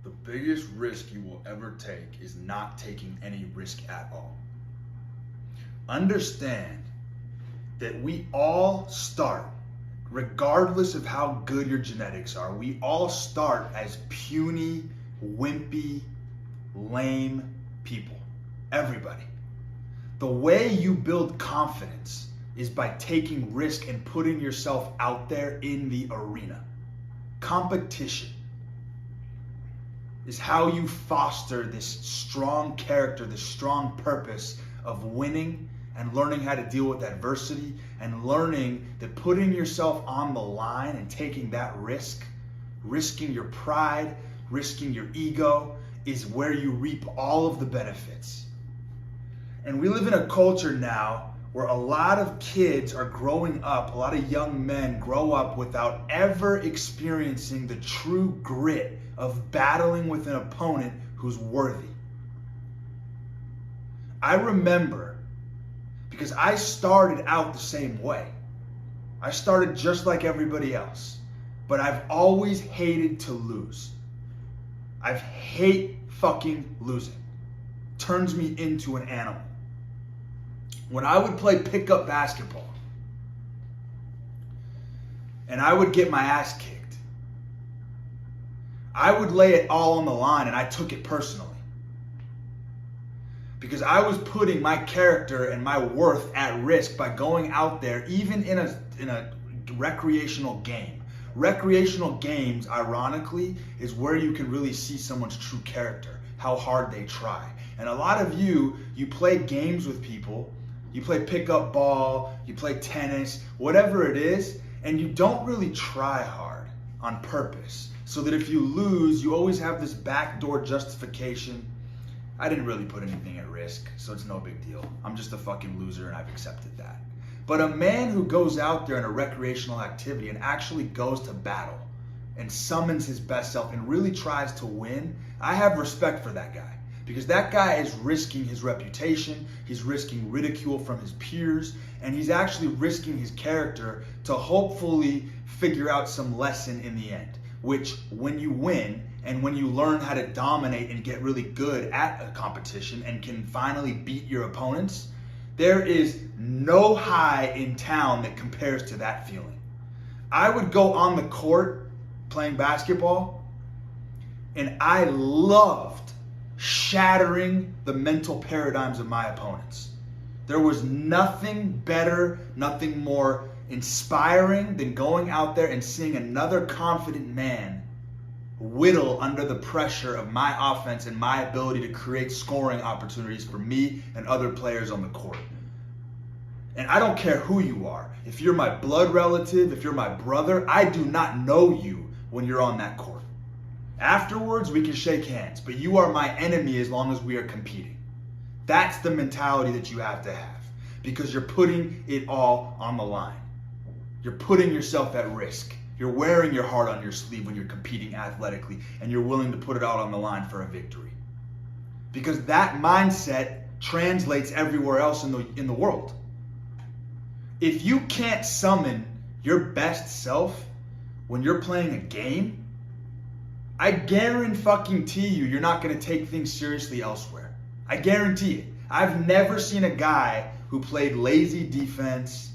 The biggest risk you will ever take is not taking any risk at all. Understand that we all start, regardless of how good your genetics are, we all start as puny, wimpy, lame people. Everybody. The way you build confidence is by taking risk and putting yourself out there in the arena. Competition is how you foster this strong character, this strong purpose of winning and learning how to deal with adversity and learning that putting yourself on the line and taking that risk, risking your pride, risking your ego, is where you reap all of the benefits. And we live in a culture now where a lot of kids are growing up, a lot of young men grow up without ever experiencing the true grit of battling with an opponent who's worthy. I remember, because I started out the same way. I started just like everybody else, but I've always hated to lose. I hate fucking losing. Turns me into an animal. When I would play pickup basketball and I would get my ass kicked, I would lay it all on the line and I took it personally. Because I was putting my character and my worth at risk by going out there, even in a recreational game. Recreational games, ironically, is where you can really see someone's true character, how hard they try. And a lot of you play games with people, you play pickup ball, you play tennis, whatever it is, and you don't really try hard on purpose. So that if you lose, you always have this backdoor justification. I didn't really put anything at risk, so it's no big deal. I'm just a fucking loser and I've accepted that. But a man who goes out there in a recreational activity and actually goes to battle and summons his best self and really tries to win, I have respect for that guy. Because that guy is risking his reputation, he's risking ridicule from his peers, and he's actually risking his character to hopefully figure out some lesson in the end. Which, when you win, and when you learn how to dominate and get really good at a competition and can finally beat your opponents, there is no high in town that compares to that feeling. I would go on the court playing basketball, and I loved shattering the mental paradigms of my opponents. There was nothing better, nothing more inspiring than going out there and seeing another confident man whittle under the pressure of my offense and my ability to create scoring opportunities for me and other players on the court. And I don't care who you are. If you're my blood relative, if you're my brother, I do not know you when you're on that court. Afterwards, we can shake hands, but you are my enemy as long as we are competing. That's the mentality that you have to have, because you're putting it all on the line. You're putting yourself at risk. You're wearing your heart on your sleeve when you're competing athletically, and you're willing to put it out on the line for a victory. Because that mindset translates everywhere else in the world. If you can't summon your best self when you're playing a game, I guarantee you're not going to take things seriously elsewhere. I guarantee it. I've never seen a guy who played lazy defense,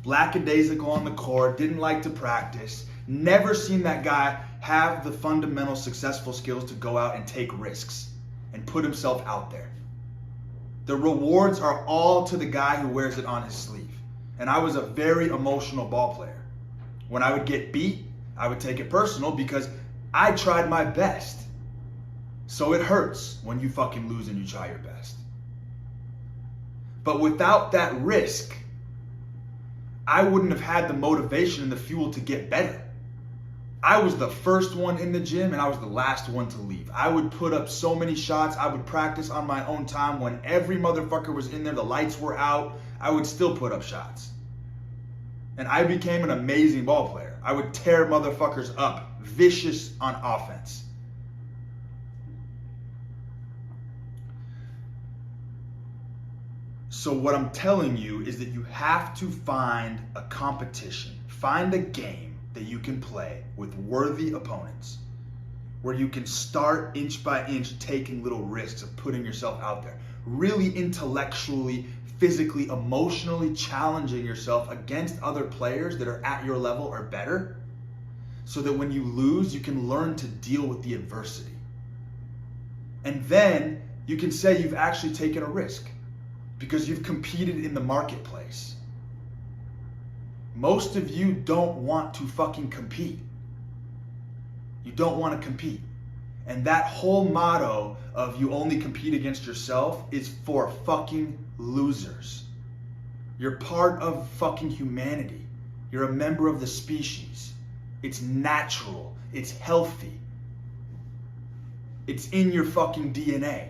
lackadaisical on the court, didn't like to practice. Never seen that guy have the fundamental successful skills to go out and take risks and put himself out there. The rewards are all to the guy who wears it on his sleeve. And I was a very emotional ball player. When I would get beat, I would take it personal because I tried my best. So it hurts when you fucking lose and you try your best. But without that risk, I wouldn't have had the motivation and the fuel to get better. I was the first one in the gym and I was the last one to leave. I would put up so many shots. I would practice on my own time. When every motherfucker was in there, the lights were out, I would still put up shots. And I became an amazing ball player. I would tear motherfuckers up, vicious on offense. So what I'm telling you is that you have to find a competition, find a game that you can play with worthy opponents. where you can start inch by inch taking little risks of putting yourself out there, really intellectually, physically, emotionally challenging yourself against other players that are at your level or better, so that when you lose, you can learn to deal with the adversity. And then you can say you've actually taken a risk because you've competed in the marketplace. Most of you don't want to fucking compete. You don't want to compete. And that whole motto of you only compete against yourself is for fucking losers. You're part of fucking humanity. You're a member of the species. It's natural. It's healthy. It's in your fucking DNA.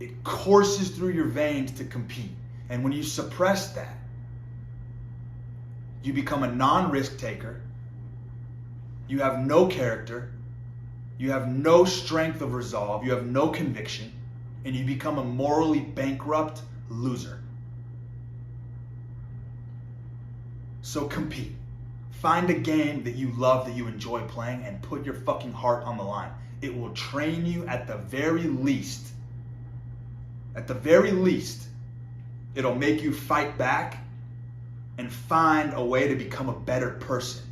It courses through your veins to compete. And when you suppress that, you become a non-risk taker. You have no character. You have no strength of resolve. You have no conviction. And you become a morally bankrupt loser. So compete. Find a game that you love, that you enjoy playing, and put your fucking heart on the line. It will train you at the very least. At the very least, it'll make you fight back and find a way to become a better person.